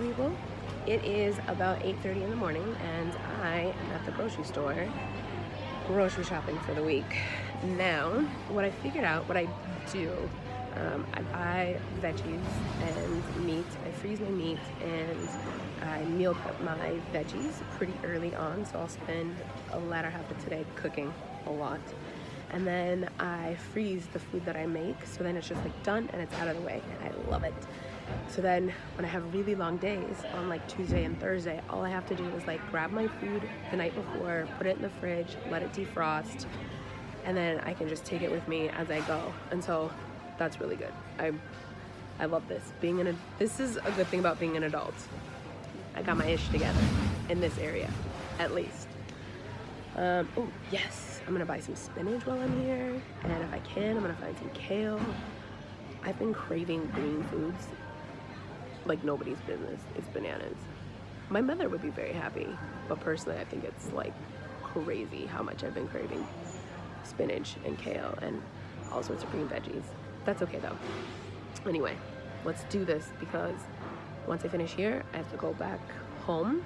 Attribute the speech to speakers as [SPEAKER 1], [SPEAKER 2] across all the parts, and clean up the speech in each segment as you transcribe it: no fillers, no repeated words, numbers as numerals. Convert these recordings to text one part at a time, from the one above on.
[SPEAKER 1] people. It is about 8:30 in the morning, and I am at the grocery store grocery shopping for the week. Now, what I figured out, what I do, I buy veggies and meat. I freeze my meat and I meal prep my veggies pretty early on, so I'll spend a latter half of today cooking a lot. And then I freeze the food that I make, so then it's just like done and it's out of the way, and I love it. So then when I have really long days on like Tuesday and Thursday, all I have to do is like grab my food the night before, put it in the fridge, let it defrost, and then I can just take it with me as I go. And so that's really good. I love this. This is a good thing about being an adult. I got my ish together in this area, at least. Oh yes, I'm gonna buy some spinach while I'm here, and if I can, I'm gonna find some kale. I've been craving green foods like nobody's business. It's bananas. My mother would be very happy, but personally I think it's like crazy how much I've been craving spinach and kale and all sorts of green veggies. That's okay though. Anyway, let's do this, because once I finish here, I have to go back home.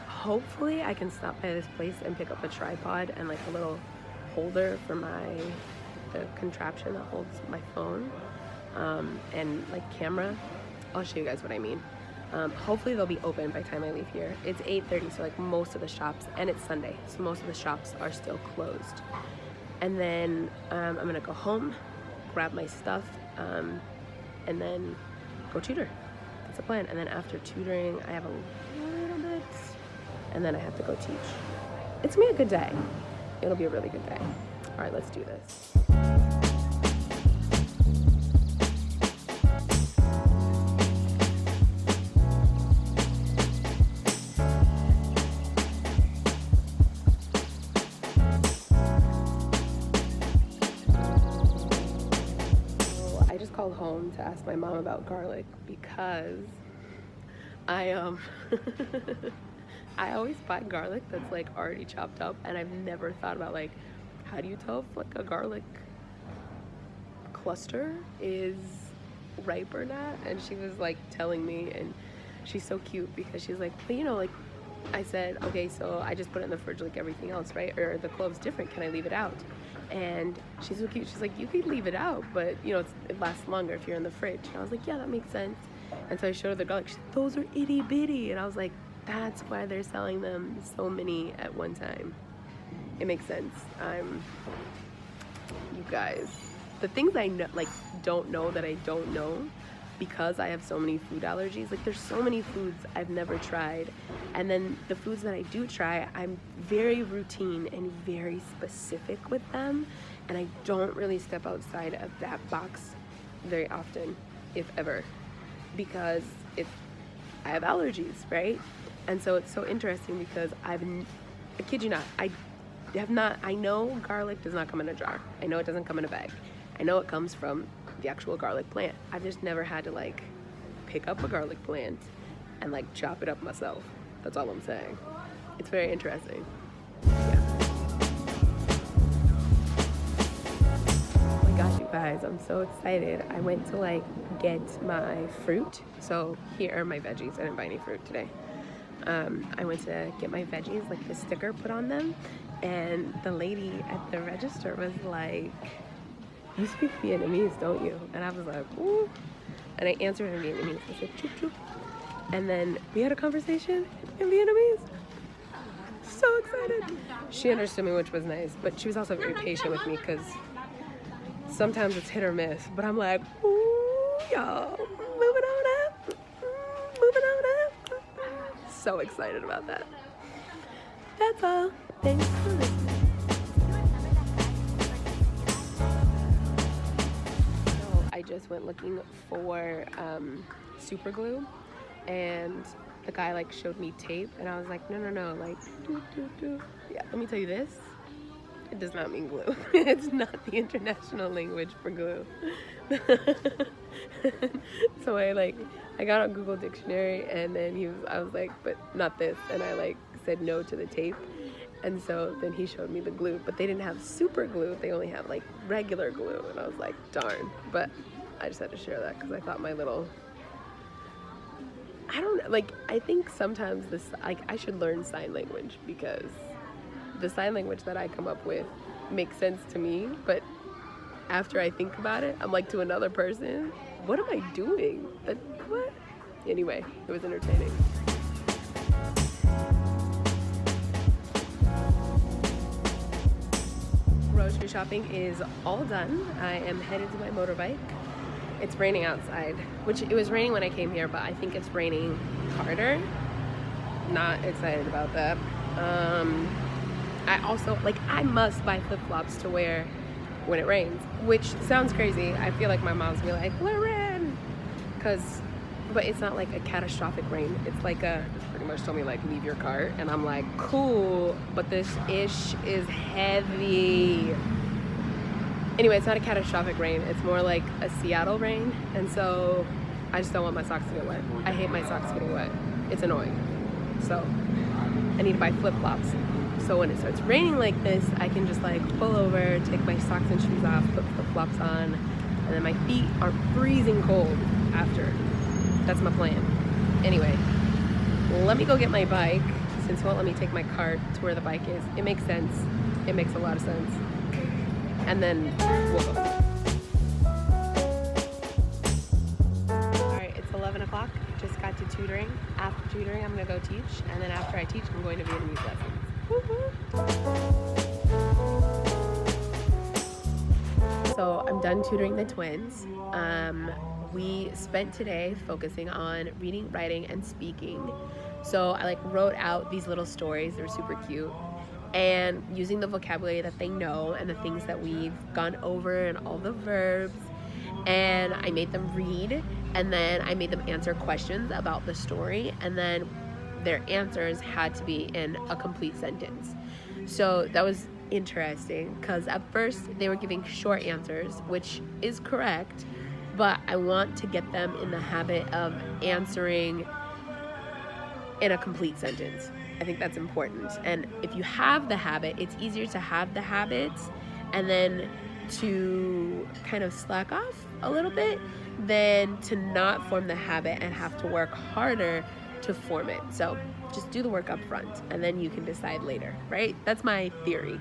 [SPEAKER 1] Hopefully I can stop by this place and pick up a tripod and like a little holder for the contraption that holds my phone, and like camera. I'll show you guys what I mean. Hopefully they'll be open by the time I leave here. It's 8:30, so like most of the shops, and it's Sunday, so most of the shops are still closed. And then I'm gonna go home, grab my stuff, and then go tutor. That's the plan. And then after tutoring, I have a little bit, and then I have to go teach. It's gonna be a good day. It'll be a really good day. All right, let's do this. I just called home to ask my mom about garlic, because I I always buy garlic that's like already chopped up, and I've never thought about like, how do you tell if like a garlic cluster is ripe or not? And she was like telling me, and she's so cute because she's like, but you know, like I said, okay, so I just put it in the fridge like everything else, right? Or the clove's different, can I leave it out? And she's so cute, she's like, you could leave it out, but you know, it lasts longer if you're in the fridge. And I was like, yeah, that makes sense. And so I showed her the garlic. She's like, those are itty bitty. And I was like, that's why they're selling them so many at one time. It makes sense. You guys, the things I know, like don't know that I don't know, because I have so many food allergies. Like there's so many foods I've never tried, and then the foods that I do try, I'm very routine and very specific with them, and I don't really step outside of that box very often, if ever, because I have allergies, right? And so it's so interesting because I kid you not, I know garlic does not come in a jar. I know it doesn't come in a bag. I know it comes from the actual garlic plant. I've just never had to like pick up a garlic plant and like chop it up myself. That's all I'm saying. It's very interesting. Yeah. Oh my gosh, you guys, I'm so excited. I went to like get my fruit. So here are my veggies. I didn't buy any fruit today. I went to get my veggies, like the sticker put on them, and the lady at the register was like, you speak Vietnamese, don't you? And I was like, ooh. And I answered in Vietnamese. I said, choop choop. And then we had a conversation in Vietnamese. So excited. She understood me, which was nice, but she was also very patient with me, because sometimes it's hit or miss. But I'm like, ooh, y'all, moving on up, moving on up. So excited about that. That's all. Thanks for listening. I just went looking for super glue, and the guy like showed me tape, and I was like, no, like yeah, let me tell you this, it does not mean glue. It's not the international language for glue. So I got on Google Dictionary, and then I was like, but not this, and I like said no to the tape. And so then he showed me the glue, but they didn't have super glue. They only have like regular glue. And I was like, darn. But I just had to share that because I thought my little I don't like, I think sometimes this, like, I should learn sign language because the sign language that I come up with makes sense to me, but after I think about it, I'm like, to another person, what am I doing? What? Anyway, it was entertaining. Grocery shopping is all done. I am headed to my motorbike. It's raining outside, which it was raining when I came here, but I think it's raining harder. Not excited about that. I also, like, I must buy flip-flops to wear when it rains, which sounds crazy. I feel like my mom's gonna be like, we're in, but it's not like a catastrophic rain. It's like just pretty much told me like, leave your cart, and I'm like, cool, but this ish is heavy. Anyway, it's not a catastrophic rain. It's more like a Seattle rain, and so I just don't want my socks to get wet. I hate my socks getting wet. It's annoying. So I need to buy flip-flops. So when it starts raining like this, I can just like pull over, take my socks and shoes off, put flip-flops on, and then my feet are freezing cold after. That's my plan. Anyway, let me go get my bike, since it won't let me take my cart to where the bike is. It makes sense. It makes a lot of sense. And then we'll go. All right, it's 11 o'clock. Just got to tutoring. After tutoring, I'm gonna go teach. And then after I teach, I'm going to Vietnamese lessons. So I'm done tutoring the twins. We spent today focusing on reading, writing, and speaking. So I like wrote out these little stories. They're super cute. And using the vocabulary that they know and the things that we've gone over and all the verbs. And I made them read, and then I made them answer questions about the story, and then their answers had to be in a complete sentence. So that was interesting because at first they were giving short answers, which is correct, but I want to get them in the habit of answering in a complete sentence. I think that's important. And if you have the habit, it's easier to have the habits and then to kind of slack off a little bit than to not form the habit and have to work harder to form it. So just do the work up front and then you can decide later, right? That's my theory.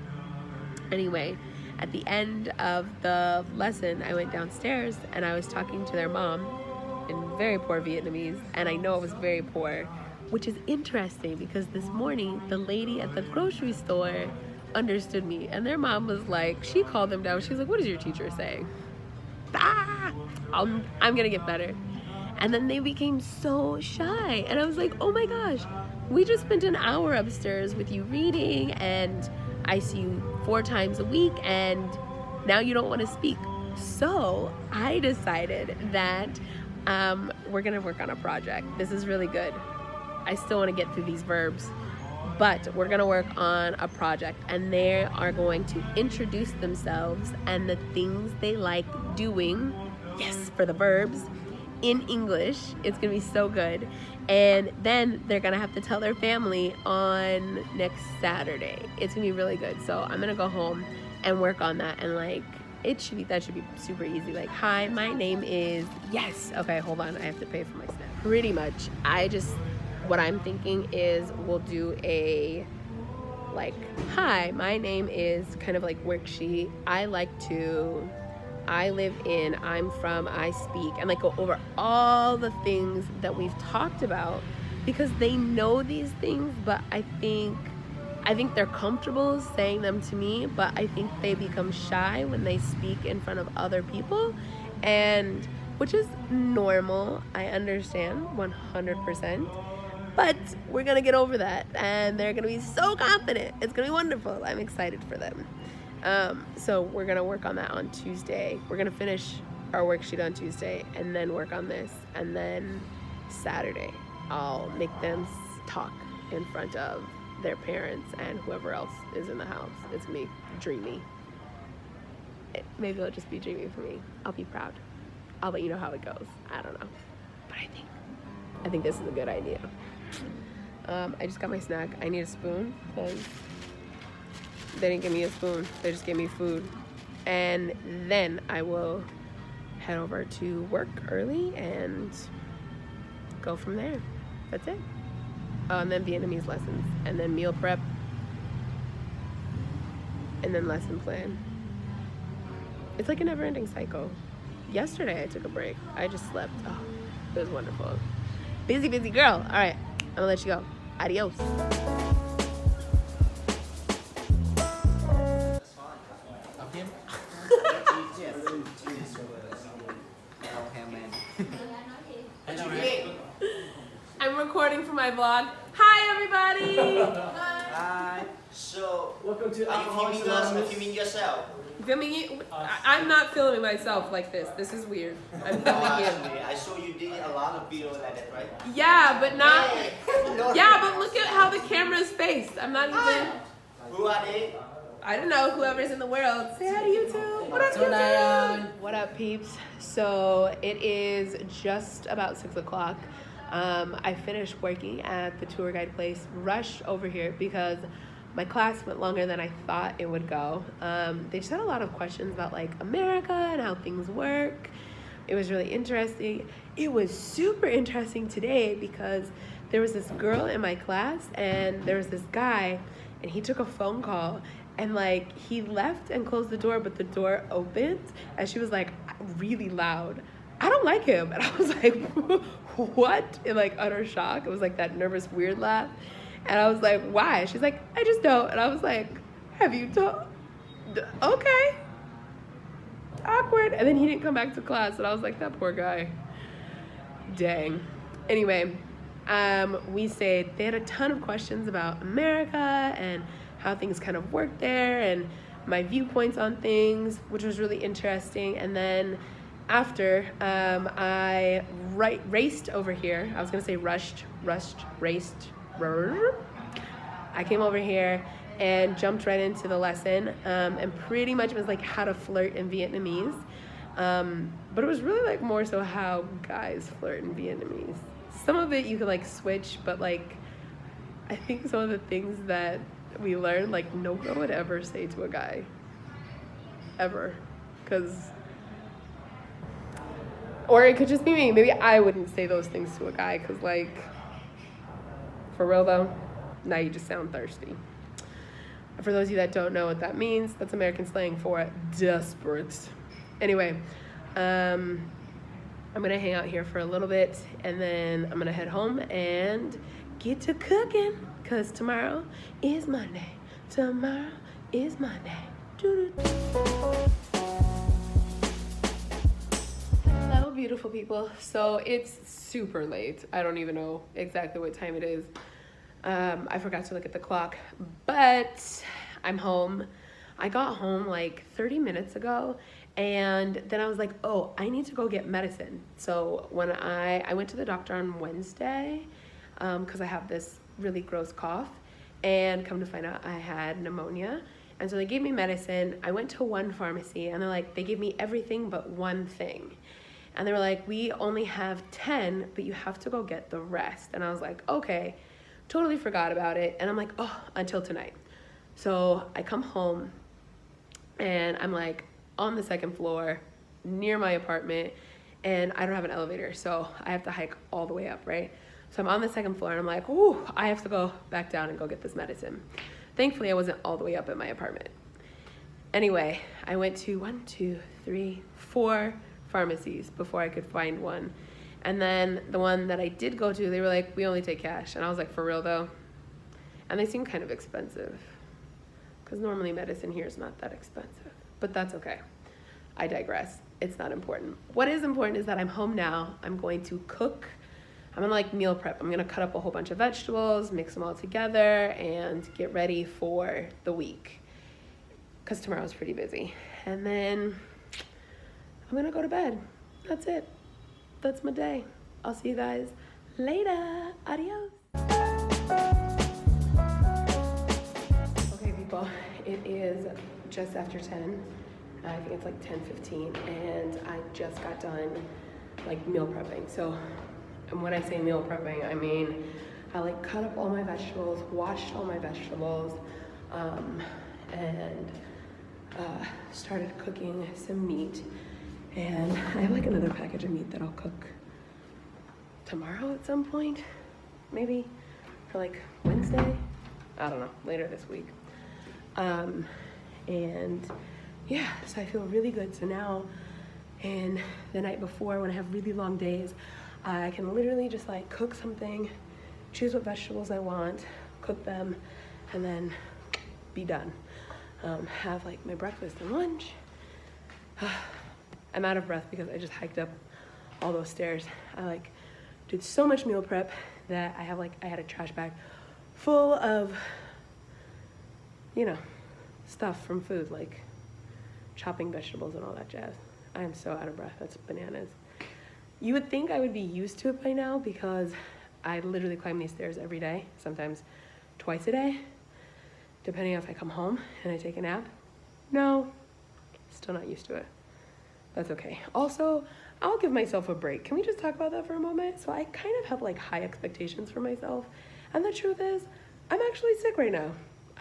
[SPEAKER 1] Anyway, at the end of the lesson, I went downstairs and I was talking to their mom in very poor Vietnamese, and I know it was very poor, which is interesting because this morning the lady at the grocery store understood me, and their mom was like, she called them down. She's like, what is your teacher saying? I'm gonna get better. And then they became so shy, and I was like, oh my gosh, we just spent an hour upstairs with you reading, and I see you 4 times a week, and now you don't want to speak. So I decided that we're gonna work on a project. This is really good. I still want to get through these verbs, but we're gonna work on a project, and they are going to introduce themselves and the things they like doing, yes, for the verbs, in English. It's gonna be so good. And then they're gonna have to tell their family on next Saturday. It's gonna be really good. So I'm gonna go home and work on that, and like that should be super easy. Like, hi, my name is, yes, okay, hold on, I have to pay for my snack. Pretty much, what I'm thinking is we'll do a, like, hi, my name is, kind of like worksheet. I live in, I'm from, I speak, and like go over all the things that we've talked about, because they know these things, but I think they're comfortable saying them to me, but I think they become shy when they speak in front of other people, and which is normal. I understand 100%. But we're gonna get over that, and they're gonna be so confident. It's gonna be wonderful. I'm excited for them. So we're gonna work on that on Tuesday. We're gonna finish our worksheet on Tuesday and then work on this. And then Saturday, I'll make them talk in front of their parents and whoever else is in the house. It's me, dreamy. Maybe it'll just be dreamy for me. I'll be proud. I'll let you know how it goes. I don't know. But I think this is a good idea. I just got my snack. I need a spoon because they didn't give me a spoon. They just gave me food. And then I will head over to work early and go from there. That's it. Oh, and then Vietnamese lessons, and then meal prep, and then lesson plan. It's like a never-ending cycle. Yesterday I took a break. I just slept. Oh, it was wonderful. Busy, busy girl. All right, I'm gonna let you go. Adios. I'm recording for my vlog. Hi, everybody.
[SPEAKER 2] Hi. So,
[SPEAKER 3] Welcome to
[SPEAKER 2] are you filming us or filming yourself?
[SPEAKER 1] Filming you? I'm not filming myself like this. This is weird. I'm filming you.
[SPEAKER 2] Actually, I saw you did a lot of videos like that, right?
[SPEAKER 1] Yeah, but not.
[SPEAKER 2] Hey.
[SPEAKER 1] Yeah, but look at how the camera's faced. I'm not even.
[SPEAKER 2] Who are they?
[SPEAKER 1] I don't know. Whoever's in the world. Say hi to YouTube. What up, YouTube? What up, peeps? So it is just about 6 o'clock. I finished working at the tour guide place. Rushed over here because my class went longer than I thought it would go. They just had a lot of questions about like America and how things work. It was really interesting. It was super interesting today because there was this girl in my class and there was this guy and he took a phone call and like he left and closed the door, but the door opened and she was like really loud. I don't like him. And I was like, what? In like utter shock. It was like that nervous, weird laugh. And I was like, why? She's like, I just don't. And I was like, have you told? Okay. Awkward. And then he didn't come back to class. And I was like, that poor guy. Dang. Anyway, we stayed. They had a ton of questions about America and how things kind of work there and my viewpoints on things, which was really interesting. And then after, I raced over here. I was going to say raced. I came over here and jumped right into the lesson, and pretty much it was like how to flirt in Vietnamese, but it was really like more so how guys flirt in Vietnamese. Some of it you could like switch, but like I think some of the things that we learned, like no girl would ever say to a guy ever, or it could just be me. Maybe I wouldn't say those things to a guy because like, for real though, now you just sound thirsty. For those of you that don't know what that means, that's American slang for desperate. Anyway, I'm gonna hang out here for a little bit and then I'm gonna head home and get to cooking because tomorrow is Monday. Tomorrow is Monday. Hello, beautiful people. So it's super late. I don't even know exactly what time it is. I forgot to look at the clock, but I'm home. I got home like 30 minutes ago and then I was like, oh, I need to go get medicine. So when I went to the doctor on Wednesday, because I have this really gross cough, and come to find out I had pneumonia. And so they gave me medicine. I went to one pharmacy and they're like, they gave me everything but one thing. And they were like, we only have 10, but you have to go get the rest. And I was like, okay. Totally forgot about it. And I'm like, oh, until tonight. So I come home and I'm like on the second floor near my apartment and I don't have an elevator. So I have to hike all the way up, right? So I'm on the second floor and I'm like, ooh, I have to go back down and go get this medicine. Thankfully, I wasn't all the way up at my apartment. Anyway, I went to 4 pharmacies before I could find one. And then the one that I did go to, they were like, we only take cash. And I was like, for real though? And they seem kind of expensive because normally medicine here is not that expensive, but that's okay. I digress. It's not important. What is important is that I'm home now. I'm going to cook. I'm gonna like meal prep. I'm gonna cut up a whole bunch of vegetables, mix them all together and get ready for the week because tomorrow's pretty busy. And then I'm gonna go to bed. That's it. That's my day. I'll see you guys later. Adios. Okay, people, it is just after 10. I think it's like 10:15, and I just got done like meal prepping. So, and when I say meal prepping, I mean I like cut up all my vegetables, washed all my vegetables, and started cooking some meat. And I have like another package of meat that I'll cook tomorrow at some point. maybe for like Wednesday. I don't know, later this week. And yeah, so I feel really good. So now, and the night before when I have really long days, I can literally just like cook something, choose what vegetables I want, cook them, and then be done. Have like my breakfast and lunch. I'm out of breath because I just hiked up all those stairs. I like did so much meal prep that I had a trash bag full of, you know, stuff from food, like chopping vegetables and all that jazz. I am so out of breath. That's bananas. You would think I would be used to it by now because I literally climb these stairs every day, sometimes twice a day, depending on if I come home and I take a nap. No, still not used to it. That's okay. Also, I'll give myself a break. Can we just talk about that for a moment? So I kind of have like high expectations for myself. And the truth is, I'm actually sick right now.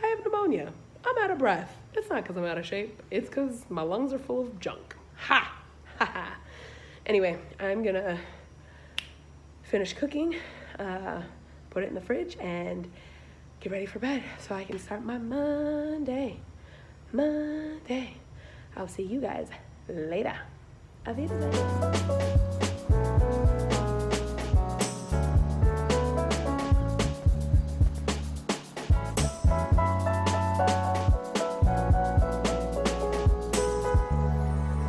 [SPEAKER 1] I have pneumonia. I'm out of breath. It's not because I'm out of shape. It's because my lungs are full of junk. Ha! Ha ha. Anyway, I'm gonna finish cooking, put it in the fridge, and get ready for bed so I can start my Monday. I'll see you guys later. Auf Wiedersehen.